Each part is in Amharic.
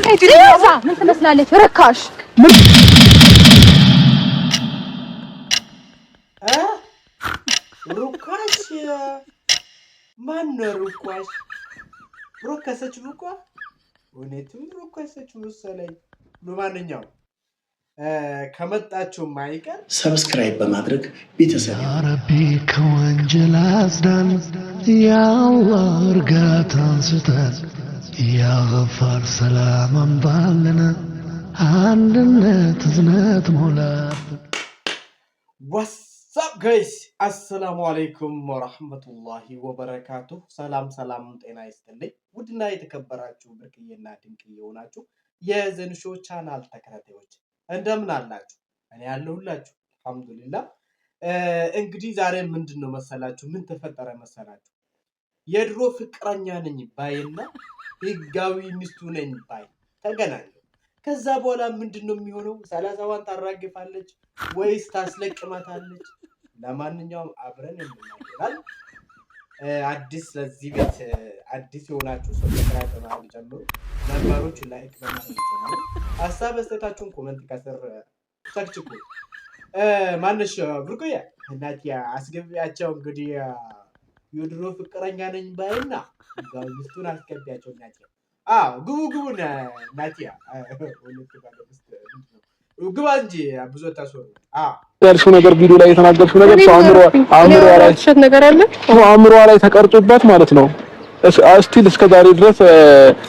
ምን ትመስላለች ረካሽ ሩካሽ ማን ነው ሩካሽ ሩካሰች ሩካ ወኔቱም ሩካሰች መሰለኝ ለማንኛውም ከመጣችሁ ማይቀር ሰብስክራይብ በማድረግ ቤተሰብ ያ ረቢ ከወንጀል አጽዳን ያ አላህ እርጋታን ስጠን ያ ገፋር ሰላም አምጣልን አንድነት እዝነት ሞላብን ዋትስአፕ ጋይስ አሰላሙ አለይኩም ወራህመቱላሂ ወበረካቱሁ ሰላም ጤና ይስጥልኝ ውድና የተከበራችሁ ብርቅዬና ድንቅዬ የሆናችሁ የዘንሾ ቻናል ተከታታዮች እንደምን አላችሁ እኔ ያለሁላችሁ አልহামዱሊላህ እንግዲህ ዛሬ ምንድነው መሰላችሁ ምን ተፈጠረ መሰላችሁ የድሮ ፍቅረኛ ነኝ ባይና ህጋዊ ሚስቱ ነኝ ባይ ተገናኙ ከዛ በኋላ ምንድነው የሚሆነው 30ዋን ታራግፋለች ወይስ ታስለቅማታለች ለማንኛውም አብረን እንመጣለን አዲስ ለዚህ ቤት አዲስ የሆናችሁ ሰብስክራይብ በማድረግ ጀምሩ ነባሮች ላይክ በማድረግ ጀምሩ ሐሳብ አስተያየታችሁን ኮሜንት ከስር ጻፉ ማንሽ ብርቁያ እናቲያ አስገቢያቸው እንግዲህ የድሮ ፍቅረኛ ነኝ ባይና ጋር ሚስቱን አስገቢያቸው እናቲያ ግቡ ናቲያ ወልት ባለስተ ግባ እንጂ ብዙ ታስወሩ ያልሽው ነገር ቪዲዮ ላይ የተናገርሽው ነገር አእምሮ ላይ ሸት ነገር አለ አእምሮ ላይ ተቀርጾባት ማለት ነው ስቲል እስከ ዛሬ ድረስ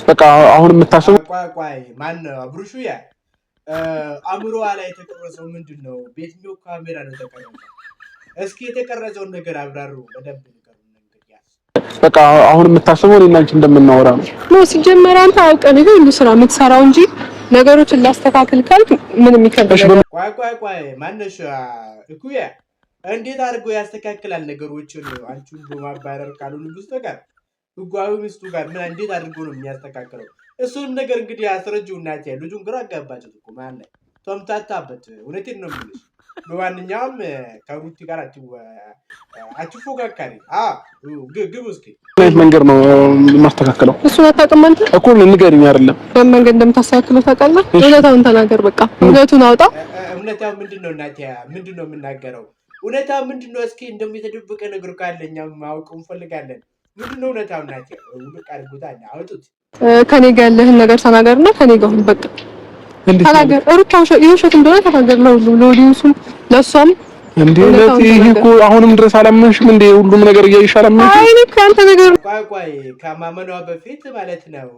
በቃ አሁን የምታስበው ቋይ ማን አብሩሹያ አእምሮ ላይ ተቀረጸው ምንድነው በየትኛው ካሜራ ነው ተቀረጸው እስኪ የተቀረጸው ነገር አብራሩ በደንብ ንገሩን እንግዲህ በቃ አሁን የምታስበው እኔና አንቺ እንደምናወራ ነው ሲጀመር አንተ አውቀህ ነው ሁሉ ስራ የምትሰራው እንጂ ነገሮችን ላስተካክል ካልክ ምንም ይከብዳል ቋይ ማነሽ እኩያ እንዴት አድርጎ ያስተካክላል ነገሮችን አንቺን በማባረር ካልሆነ በስተቀር ህጋዊ ሚስቱ ጋር ምን እንዴት አድርጎ ነው የሚያስተካክለው እሱን ነገር እንግዲህ አስረጁው እናቴ ልጁን ግራ አጋባችው እኮ ማለት ተምታታበት እውነቴን ነው የምልሽ በማንኛውም ከሩቲ ጋር አትፎካካሪ ግቡ እስኪ መንገድ ነው ማስተካከለው እሱን አታውቅም አንተ እኮ ንገሪኝ አይደለም በመንገድ እንደምታስተካክለው ታውቃለህ እውነታውን ተናገር በቃ እውነቱን አውጣ እውነታው ምንድነው እናቴ ምንድነው የምናገረው እውነታው ምንድነው እስኪ እንደሚተደብቀ ነገር ካለኛ ማወቅ እንፈልጋለን ምንድነው እውነታው እናቴ ውልቅ አድርጉታ አውጡት ከኔ ጋር ያለህን ነገር ተናገርና ከኔ ጋር ሁን በቃ ተናገር ሩታው ይሄሽት እንደሆነ ተናገር ነው ለኦዲየንሱም ለሷም እንዴት ይሄ እኮ አሁንም ድረስ አላመንሽም እንዴ ሁሉም ነገር እያይሻለም ነው አይኔ ካንተ ነገር ቋይ ከማመኗ በፊት ማለት ነው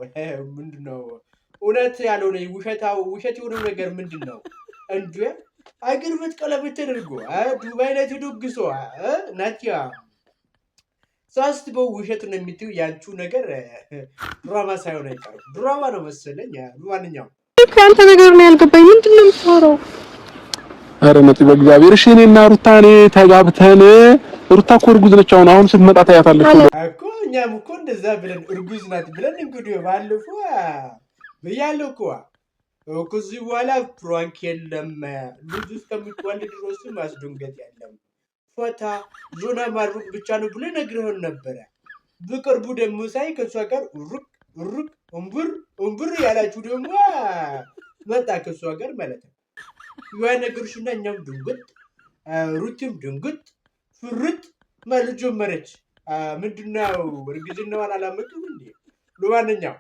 ምንድነው እውነት ያለው ነው ውሸት የሆነው ነገር ምንድነው እንዴ አገር ቤት ቀለበት ተደርጎ ዱባይ ላይ ተደግሶ ናቲያ ሳስት በውሸት ነው የሚትው ያንቹ ነገር ድራማ ሳይሆን አይቀርም ድራማ ነው መሰለኝ ለማንኛውም ካንተ ነገር ነው ያልገባኝ ምንድነው የምታወራው አረ ነጥ በእግዚአብሔር እሺ እኔና ሩታኔ ተጋብተን ሩታ እኮ እርጉዝ ነች አሁን ስትመጣ ታያታለች እኮ እኛም እኮ እንደዛ ብለን እርጉዝ ናት ብለን እንግዲህ ባለፈው በያለው እኮ ከዚህ በኋላ ፕራንክ የለም ልጅ እስከሚወልድ ድረስ ማስደንገጥ የለም ፎታ ዞና ማሩቅ ብቻ ነው ብለን ነግረን ነበር በቅርቡ ደግሞ ሳይ ከሷ ጋር ሩቅ እንብር ያላችሁ ደግሞ መጣ ከሷ ጋር ማለት ነው ያ ነገርሽና እኛም ድንግጥ ሩቲም ድንግጥ ፍርጥ ማለት ጀመረች ምንድነው እርግዝናዋን አላመጡም እንዴ ለማንኛውም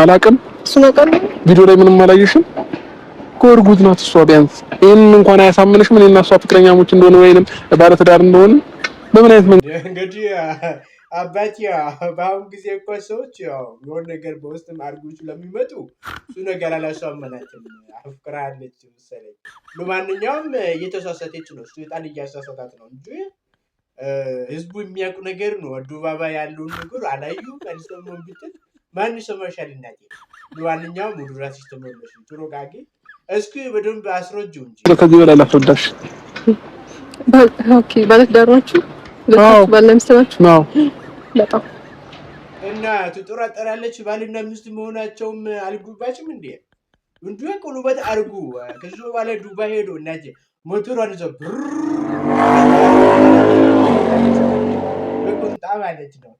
አላቅም ስነቀል ቪዲዮ ላይ ምንም አላየሽም ኮርጉዝ ናት እሷ ቢያንስ ይሄን እንኳን አያሳምንሽም እኔና እሷ ፍቅረኛሞች እንደሆነ ወይንም ባለ ትዳር እንደሆነ በምን አይነት መንገድ እንግዲህ አባቲያ ባሁን ጊዜ እኮ ሰዎች ያው የሆነ ነገር በውስጥ አድርጎች ለሚመጡ እሱ ነገር አላሳመናትም አፍቅራለች መሰለኝ ለማንኛውም እየተሳሳተች ነው ሰይጣን እያሳሳታት ነው እንጂ ህዝቡ የሚያውቁ ነገር ነው አዱባባይ ያለው ነገር አላዩ ካልሰማን ቢትል ማን ይሰማሻል እናቴ ለማንኛውም ሙድራሲስ ተመለሽ ትሮጋጊ እስኪ በደንብ አስረጁ እንጂ ከዚህ በላይ ላስረዳሽ ኦኬ ባለትዳሮቹ ባለምስተናችሁ ነው በጣም እና ትጠራጠራለች ባልና ሚስት መሆናቸውም አልጉባችም እንዴ እንዴ ቆሉበት አርጉ ከዚህ ባለ ዱባይ ሄዶ እናቴ ሞተሯን ይዘው በቁንጣ ማለት ነው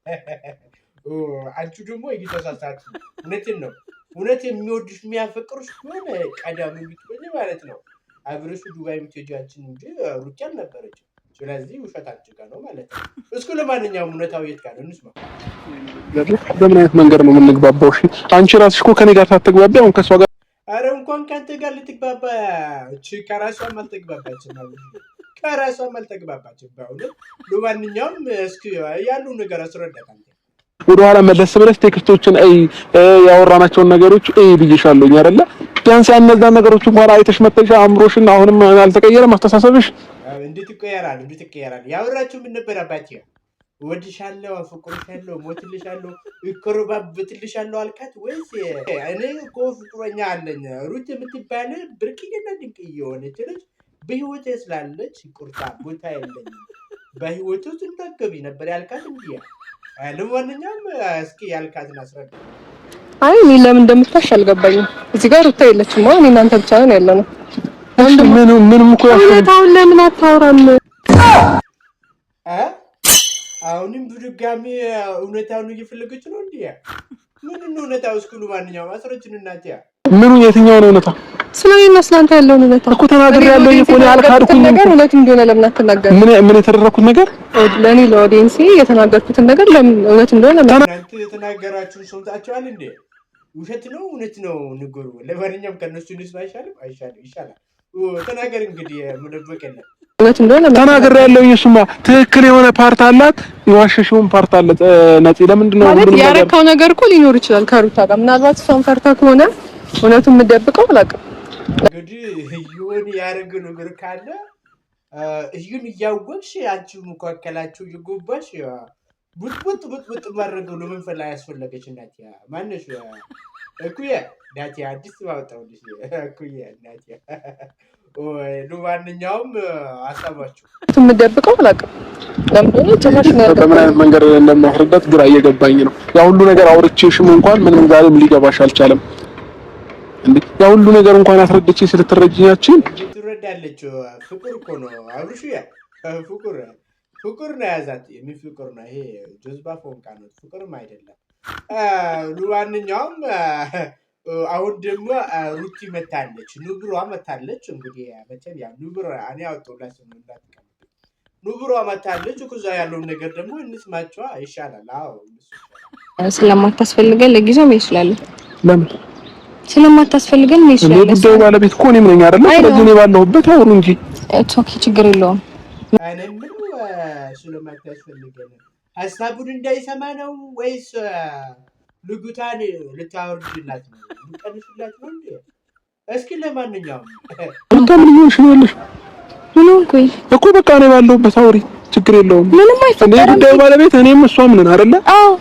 አንቺ ደግሞ እየተሳሳች እውነትን ነው። እውነት የሚወድሽ የሚያፈቅርሽ ከሆነ ቀዳሚ ብትሆኚ ማለት ነው አብረሽ ዱባይ የምትሄጂ አንቺን እንጂ ሩጫ አልነበረችም። ስለዚህ ውሸት አንቺ ጋር ነው ማለት ነው። እስኪ ለማንኛውም እውነታው የት ጋር ነው እንስማ። በምን አይነት መንገድ ነው የምንግባባው? እሺ አንቺ ራስሽ እኮ ከኔ ጋር ሳትግባቢ አሁን ከሷ ጋር አረ እንኳን ካንተ ጋር ልትግባባ እቺ ከራሷም አልተግባባችም ነው ከራሷም አልተግባባችም። በእውነት ለማንኛውም እስኪ ያሉ ነገር አስረዳት አንተ ወደኋላ መለስ ብለሽ ቴክስቶችን ያወራናቸውን ነገሮች ብዬሻለሁኝ አይደለ? ቢያንስ እነዛን ነገሮች እንኳን አይተሽ መተሽ አእምሮሽን አሁንም አልተቀየረም አስተሳሰብሽ? እንዴት ይቀየራል? ያወራችሁ ምን ነበር አባቴ? ወድሻለሁ፣ አፍቅርሻለሁ፣ ሞትልሻለሁ፣ ይኮረባብትልሻለሁ አልካት ወይስ? እኔ እኮ ፍቅረኛ አለኝ ሩት የምትባል ብርቅዬና ድንቅዬ የሆነች ልጅ በህይወቴ ስላለች ይቁርታ ቦታ የለኝም በህይወቱ ትናገቢ ነበር ያልካት እንዴ? ለማንኛውም እስኪ ያልካትን አስረዳ። አይ እኔ ለምን እንደምታሽ አልገባኝም። እዚህ ጋር ሩታ የለችም ማለት እናንተ ብቻ ነው ያለነው። ምንም እኮ ያለው ለምን አታወራም? አሁንም በድጋሚ እውነታውን እየፈለገች ነው እንዴ? ምን ነው እውነታው? እስኪ ለማንኛውም አስረጅን እናት። ምኑ የትኛው ነው እውነታ? ስለኔና ስለአንተ ያለውን እውነታ እኮ ተናግሬያለሁ እኮ ነው ያልካድኩኝ ነገር እውነት እንደሆነ ለምን አትናገር? ምን የተደረኩት ነገር ለኔ ለኦዲየንስ የተናገርኩትን ነገር ለምን እውነት እንደሆነ እናንተ የተናገራችሁን ሰምታችኋል እንዴ? ውሸት ነው እውነት ነው ንገሩ። ለማንኛውም ከነሱ ንስ ይሻላል። ተናገር እንግዲህ ምንድነው የለም እውነት እንደሆነ ተናግሬያለሁ። እሱማ ትክክል የሆነ ፓርት አላት፣ የዋሸሽውን ፓርት አለ። ነፂ ለምንድን ነው ማለት ያረካው ነገር እኮ ሊኖር ይችላል ከሩታ ጋር። ምናልባት እሷን ፈርታ ከሆነ እውነቱን የምትደብቀው አላውቅም። እንግዲህ ይሁን ያረገ ነገር ካለ ይሁን እያወቅሽ አንቺ መካከላችሁ ይጎባሽ ቡጥ ማድረግ ለምን ፈላ ያስፈልገች እናት ማነሽ እኩዬ እናት አዲስ ባወጣው ልጅ እኩዬ እናት ለማንኛውም አሳባችሁ የምትደብቀው አላውቅም። በምን አይነት መንገድ እንደማስረዳት ግራ እየገባኝ ነው። ያ ሁሉ ነገር አውርቼሽም እንኳን ምንም ዛሬም ሊገባሽ አልቻለም እንዴ? ያ ሁሉ ነገር እንኳን አስረድቼ ስለተረጅኛችን ትረዳለች። ፍቅር እኮ ነው አብርሽ ፍቅር ነው ያዛት። ፍቅር ነው ይሄ ጀዝባ ፎንቃ ነው፣ ፍቅርም አይደለም። ለማንኛውም አሁን ደግሞ ሩቲ መታለች፣ ኑብሯ መታለች። እንግዲህ መቼም ያ ኑብሯ እኔ አውጥቶላት ነው እንዳትቀር ኑብሯ መታለች። ከዛ ያለውን ነገር ደግሞ እንስማቸው ይሻላል። አዎ ስለማታስፈልገን ለጊዜው ነው ይችላል። ለምን ስለማታስፈልገን ነው ይችላል? ጉዳዩ ባለቤት እኮ እኔም ነኝ አይደል? ስለዚህ እኔ ባለሁበት አውሩ እንጂ ኦኬ፣ ችግር የለውም። እኔ ምን ስለማታስፈልገን ሀሳቡን እንዳይሰማ ነው ወይስ ልጉታን ልታወርድላት ነው? ልቀንስላት ነው እንዴ? እስኪ ለማንኛውም ምን ሆነሽ ነው ያለሽ? ምን ሆንኩኝ እኮ በቃ እኔ ባለሁበት አውሪ፣ ችግር የለውም። ምንም አይፈጠርም። እኔ ጉዳዩ ባለቤት እኔም እሷም ነን አይደል?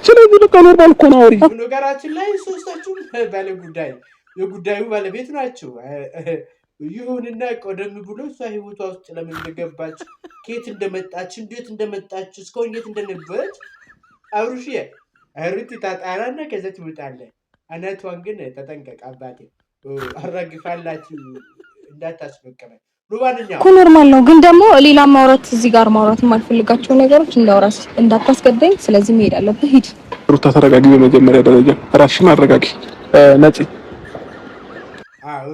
ስለዚህ በቃ ኖርማል እኮ ነው። አውሪ። ነገራችን ላይ ሶስታችሁም ባለ ጉዳይ የጉዳዩ ባለቤት ናቸው። ይሁንና ቀደም ብሎ እሷ ህይወቷ ውስጥ ለምን እንደገባች ከየት እንደመጣች እንዴት እንደመጣች እስካሁን የት እንደነበረች አብርሽ ሩቲ ታጣራና ከዛ ትመጣለህ። አናቷን ግን ተጠንቀቅ አባቴ፣ አራግፋላችሁ እንዳታስፈቀመ ሉባንኛው እኮ ኖርማል ነው። ግን ደግሞ ሌላ ማውራት እዚህ ጋር ማውራት የማልፈልጋቸው ነገሮች እንዳወራስ እንዳታስገደኝ። ስለዚህ መሄድ አለብህ። ሂድ። ሩታ ተረጋጊ። በመጀመሪያ ደረጃ ራስሽን አረጋጊ። ነፂ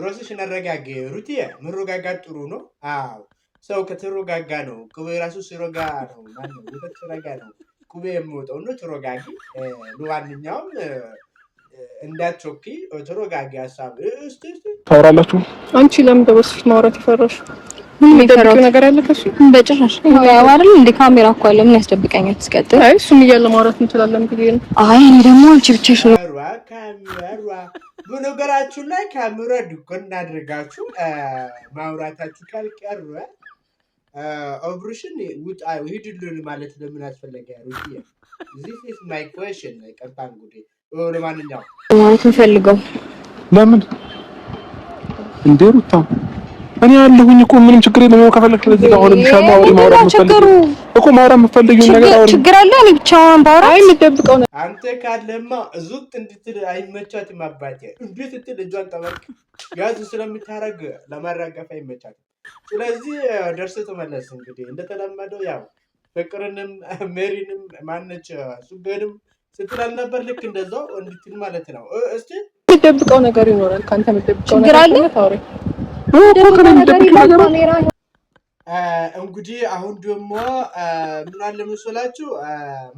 ራስሽን አረጋጊ። ሩቲ መረጋጋት ጥሩ ነው። አዎ ሰው ከተረጋጋ ነው ቅቤ ራሱ ሲረጋ ነው ማለት ነው። ወተት ሲረጋ ነው ቅቤ የሚወጣው ነው። ተረጋጊ። ለማንኛውም እንዳትቾኪ ተረጋጊ። ሀሳብ እስቲ ታወራላችሁ። አንቺ ለምን በበስሽ ማውራት ይፈራሽ? ምን ይፈራው ነገር አለ ከሱ? በጭራሽ ያው አይደል እንደ ካሜራ እኮ አለ። ምን ያስደብቀኛል? ትስቀጥል። አይ እሱም እያለ ማውራት እንችላለን ብዬ ነው። አይ እኔ ደግሞ አንቺ ብቻሽ ነው ካሜራ በነገራችሁ ላይ ካሜራ ድኮን እናድርጋችሁ ማውራታችሁ ካልቀረ ኦፕሬሽን ውጣ ሂድልን ማለት ለምን አስፈለገ? ሩቲ this is my question ቀርታ እንግዲህ ለማንኛውም ማለት እንፈልገው ለምን እንዴ ሩታ እኔ ያለሁኝ እኮ ምንም ችግር የለም። ከፈለክ ስለዚህ ጋር አሁንም ሻማ አውሪ ማውራት የምፈልገው እኮ ማውራት የምፈልገው ነገር አውሪ። ችግር አለ? እኔ ብቻዋን ባወራ አይ የምትደብቀው ነው። አንተ ካለማ ዙጥ እንድትል አይመቻትም አባቴ። እንዴት እንትን እጇን ጠበቅ ያዝ ስለምታረግ ለማራገፍ አይመቻትም። ስለዚህ ደርሰህ ተመለስ። እንግዲህ እንደተለመደው ያው ፍቅርንም ሜሪንም ማነች ሱገንም ስትላል ነበር። ልክ እንደዛው እንድትል ማለት ነው። እስቲ የምትደብቀው ነገር ይኖራል ካንተ የምትደብቀው ነገር አለ ታውሪ እንግዲህ አሁን ደግሞ ምን አለ መሰላችሁ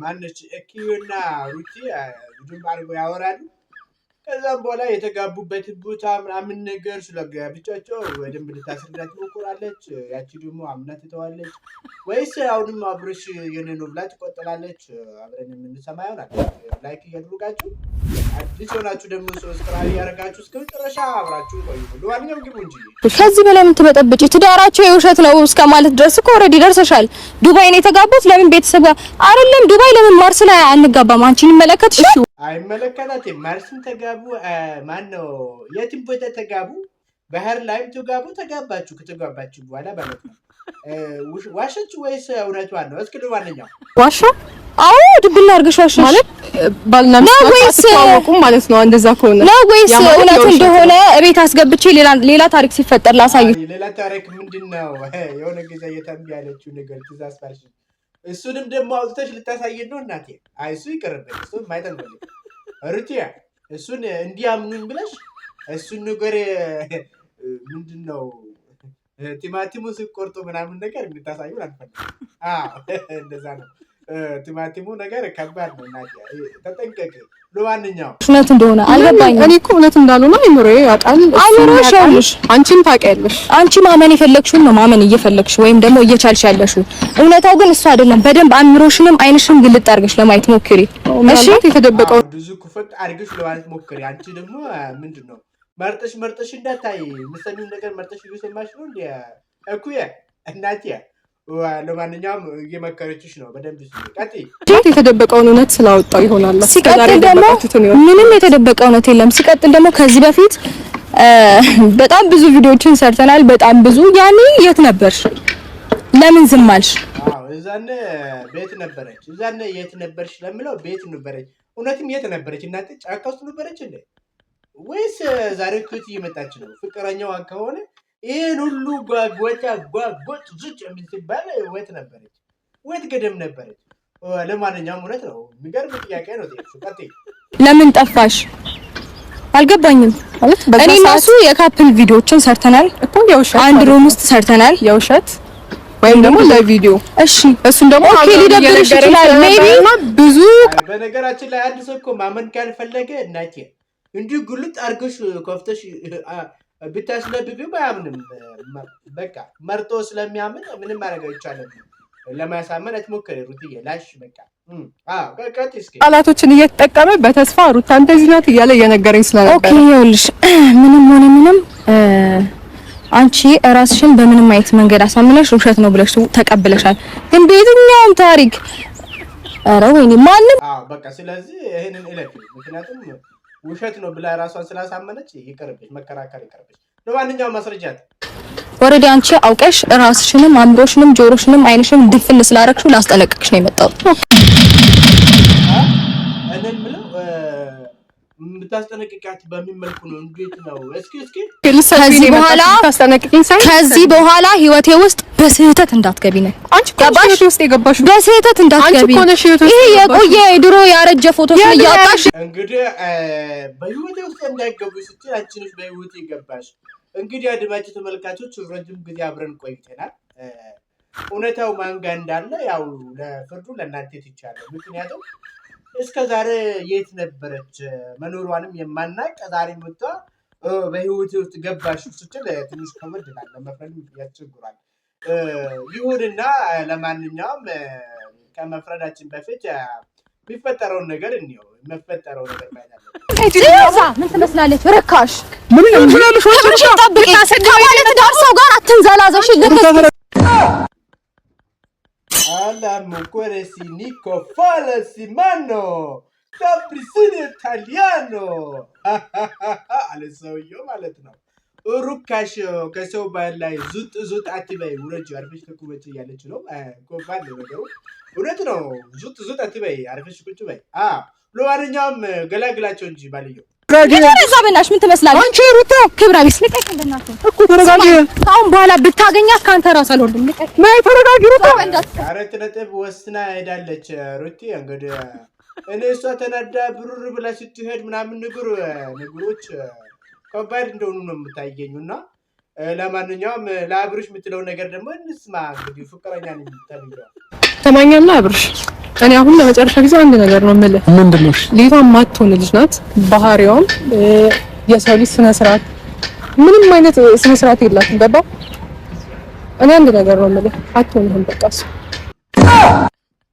ማነች እኪዩና ሩቲ ቡድን አድርጎ ያወራሉ። ከዛም በኋላ የተጋቡበት ቦታ ምናምን ነገር ስለጋብቻቸው በደንብ ልታስረዳት ሞክራለች። ያቺ ደግሞ አምና ትተዋለች ወይስ አሁንም አብረሽ የኔ ነው ብላ ትቆጥላለች? አብረን የምንሰማ ይሆናል። ላይክ እያደረጋችሁ አዲስ ሆናችሁ ደግሞ ሰብስክራይብ ያደርጋችሁ እስከ መጨረሻ አብራችሁ ቆዩ። ለማንኛውም ግቡ እንጂ ከዚህ በላይ ምን ትበጠብጪ? ትዳራቸው የውሸት ነው እስከ ማለት ድረስ እኮ ኦሬዲ ደርሰሻል። ዱባይ ነው የተጋቡት። ለምን ቤተሰብ አይደለም ዱባይ ለምን ማርስ ላይ አንጋባም? አንቺን ይመለከትሽ? አይመለከታትም። ማርስም ተጋቡ ማነው የትም ቦታ ተጋቡ፣ ባህር ላይም ተጋቡ። ተጋባችሁ ከተጋባችሁ በኋላ ማለት ነው ዋሸች ወይስ እውነቷን ነው? እስኪ ለማንኛውም ዋሻ? አዎ ድብና አርገሽ ዋሸሽ ማለት ባልና ሚስት አትተዋወቁም ማለት ነው። እንደዛ ከሆነ ነው ወይስ እውነት እንደሆነ እቤት አስገብቼ ሌላ ታሪክ ሲፈጠር ላሳዩ? ሌላ ታሪክ ምንድነው? የሆነ ጊዜ የተንቢ ያለችው ነገር ትእዛዝ ፋርሽ እሱንም ደግሞ አውጥተሽ ልታሳየን ነው እናቴ። አይ እሱ ይቀርብኝ። እሱ ማይተንበል ሩቲያ እሱን እንዲያምኑኝ ብለሽ እሱን ነገር ምንድነው ቲማቲሙ ሲቆርጡ ምናምን ነገር እንድታሳዩን አልፈልግም። እንደዛ ነው። ቲማቲሙ ነገር ከባድ ነው እናቴ፣ ተጠንቀቂ። ለማንኛውም እውነት እንደሆነ አልገባኝም። እኔ እኮ እውነት እንዳልሆነ አይምሮዬ ያውቃል። አይምሮሽ ያውልሽ፣ አንቺም ታውቂያለሽ። አንቺ ማመን የፈለግሽውን ነው ማመን እየፈለግሽ ወይም ደግሞ እየቻልሽ ያለሽው። እውነታው ግን እሱ አይደለም። በደንብ አእምሮሽንም አይንሽም ግልጥ አድርገሽ ለማየት ሞክሪ እሺ። የተደበቀው ብዙ ክፍት አድርገሽ ለማለት ሞክሪ። አንቺ ደግሞ ምንድነው መርጠሽ እንዳታይ ምሰሚው ነገር መርጠሽ እየሰማሽ ነው እንዴ እኩዬ እናቴ። ለማንኛውም እየመከረችሽ ነው። በደንብ ቀጥይ። የተደበቀውን እውነት ስላወጣው ይሆናል። ሲቀጥል ደግሞ ምንም የተደበቀ እውነት የለም። ሲቀጥል ደግሞ ከዚህ በፊት በጣም ብዙ ቪዲዮዎችን ሰርተናል። በጣም ብዙ። ያኔ የት ነበርሽ? ለምን ዝም አልሽ? እዛነ ቤት ነበረች። እዛነ የት ነበርሽ ለምለው ቤት ነበረች። እውነትም የት ነበረች እናንተ? ጫካ ውስጥ ነበረች እንዴ ወይስ ዛሬ ኩት እየመጣች ነው? ፍቅረኛዋ ከሆነ ይሄን ሁሉ ጓጓጭ ዝጭ የምትባል ወት ነበረች? ወት ገደም ነበረች? ለማንኛውም እውነት ነው። የሚገርም ጥያቄ ነው። ቀጥይ። ለምን ጠፋሽ? አልገባኝም። ማለት እኔ ማሱ የካፕል ቪዲዮዎችን ሰርተናል እኮ የውሸት አንድ ሩም ውስጥ ሰርተናል የውሸት ወይም ደግሞ ለቪዲዮ። እሺ እሱን ደግሞ ሊደብርሽ ይችላል ሜቢ ብዙ። በነገራችን ላይ አንድ ሰው እኮ ማመን ካልፈለገ እናቴ እንዲሁ ጉልጥ አድርገሽ ከፍተሽ ብታስነብቢው አያምንም። በቃ መርጦ ስለሚያምን ምንም ማድረግ አይቻልም። ለማሳመን አትሞክሪ ሩትዬ። ላሽ በቃ ቃላቶችን እየተጠቀመ በተስፋ ሩታ እንደዚህ ናት እያለ እየነገረኝ ስለነበር ኦኬ ይኸውልሽ ምንም ሆነ ምንም አንቺ ራስሽን በምንም አይነት መንገድ አሳምነሽ ውሸት ነው ብለሽ ተቀብለሻል። ግን በየትኛውም ታሪክ ኧረ ወይኔ ማንም በቃ ስለዚህ ይሄንን እለፊ። ምክንያቱም ውሸት ነው ብላ ራሷን ስላሳመነች ይቀርብሽ፣ መከራከር ይቀርብሽ። ለማንኛውም ማስረጃት ወረዲ አንቺ አውቀሽ ራስሽንም አምሮሽንም ጆሮሽንም አይንሽንም ድፍን ስላረክሽው ላስጠነቅቅሽ ነው የመጣው። እኔን ምለው የምታስጠነቅቃት በሚመልኩ ነው። እንዴት ነው? እስኪ ከዚህ በኋላ ህይወቴ ውስጥ በስህተት እንዳትገቢ ነው። አንቺ ኮንሽስ ውስጥ የገባሽ በስህተት እንዳትገቢ። ይሄ የቆየ ድሮ ያረጀ ፎቶሽ ነው ያወጣሽ። እንግዲህ በህይወቴ ውስጥ እንዳይገቡ ስትል አንቺ ነሽ በህይወቴ ገባሽ። እንግዲህ አድማጭ ተመልካቾች ረጅም ጊዜ አብረን ቆይተናል። እውነታው ማን ጋር እንዳለ ያው ለፍርዱ ለእናንተ ትቻለሁ። ምክንያቱም እስከ ዛሬ የት ነበረች መኖሯንም የማናውቅ ዛሬ መጣ በህይወቴ ውስጥ ገባሽ ስትል ትንሽ ከመድ ይላል፣ ለመፍረድ ያስቸግራል። ይሁንና ለማንኛውም ከመፍረዳችን በፊት የሚፈጠረውን ነገር እንየው። የሚፈጠረው ነገር ምን ትመስላለች? ርካሽ ምን ይመስላልሽ? ወንጀል ተጠብቂ ከማለት ጋር ሰው ጋር አትንዘላዘሽ። alla mucoresi Nico Falasi mano Capricino Italiano አለ ሰውየው ማለት ነው። ሩካሽ ከሰው በላይ ዙጥ አትበይ ውረጅ አርፈሽ ተኩበች እያለች ነው። ኮፋል ነገሩ እውነት ነው። ዙጥ አትበይ አርፈሽ ቁጭ በይ። ለማንኛውም ገላግላቸው እንጂ ባልየው ከዛ በናሽ ምን ትመስላለች? አንቺ ሩታ ክብራ ቢስ ልቀቅ እንደናት እኮ ተረጋጊ። አሁን በኋላ ብታገኛት ካንተ ራስ አልወርድም። ልቀቅ ነይ ተረጋጊ ሩታ። አረት ነጥብ ወስና ሄዳለች ሩቲ። እንግዲህ እኔ እሷ ተናዳ ብሩር ብላ ስትሄድ ምናምን ነገሮች ከባድ እንደሆኑ ነው የምታየኙና ለማንኛውም ለአብርሽ የምትለው ነገር ደግሞ እንስማ። እንግዲህ ፍቅረኛ ነኝ ተብሏል። ተማኛና አብርሽ እኔ አሁን ለመጨረሻ ጊዜ አንድ ነገር ነው የምልህ። ምንድነው? ሊቷ ማትሆን ልጅ ናት። ባህሪዋም የሰው ልጅ ስነ ስርዓት ምንም አይነት ስነ ስርዓት የላትም። ገባ? እኔ አንድ ነገር ነው የምልህ፣ አትሆንህም በቃ እሱ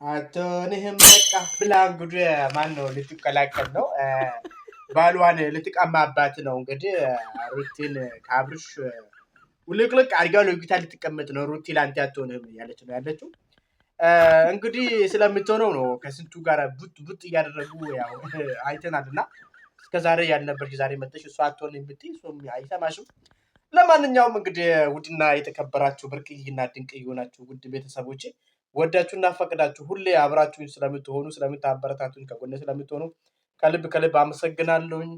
አትሆንህም በቃ ብላ እንግዲህ ማን ነው ልትቀላቀል ነው? ባሏን ልትቀማባት ነው እንግዲህ ሩቲን ከአብርሽ ውልቅልቅ አድርጋ ለጊታ ልትቀመጥ ነው። ሩቲ ላንተ አትሆንህም ያለች ነው ያለችው። እንግዲህ ስለምትሆነው ነው ከስንቱ ጋር ቡጥ እያደረጉ ያው አይተናልና እስከዛሬ ያልነበርሽ ዛሬ መጥተሽ እሷ አትሆንም ብትይ እሱም አይሰማሽም። ለማንኛውም እንግዲህ ውድና የተከበራችሁ ብርቅዬና ድንቅ የሆናችሁ ውድ ቤተሰቦቼ ወዳችሁና ፈቅዳችሁ ሁሌ አብራችሁኝ ስለምትሆኑ ስለምታበረታቱኝ ከጎኔ ስለምትሆኑ ከልብ አመሰግናለሁኝ።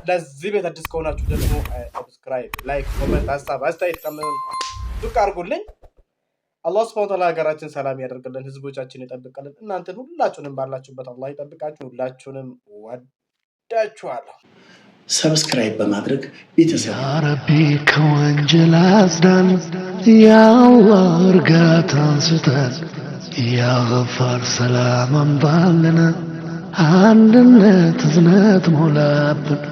ለዚህ ቤት አዲስ ከሆናችሁ ደግሞ ሰብስክራይብ፣ ላይክ፣ ኮሜንት፣ ሀሳብ አስተያየት ዱቅ አድርጉልኝ። አላህ ሱብሓነሁ ወተዓላ ሀገራችን ሰላም ያደርግልን፣ ህዝቦቻችን ይጠብቅልን። እናንተን ሁላችሁንም ባላችሁበት አላህ ይጠብቃችሁ። ሁላችሁንም ወዳችኋለሁ። ሰብስክራይብ በማድረግ ቤተሰብ ያ ረቢ ከወንጀል አጽዳን፣ ያ አላህ እርጋታን ስጠን፣ ያ ገፋር ሰላም አምጣልን፣ አንድነት እዝነት ሞላብን።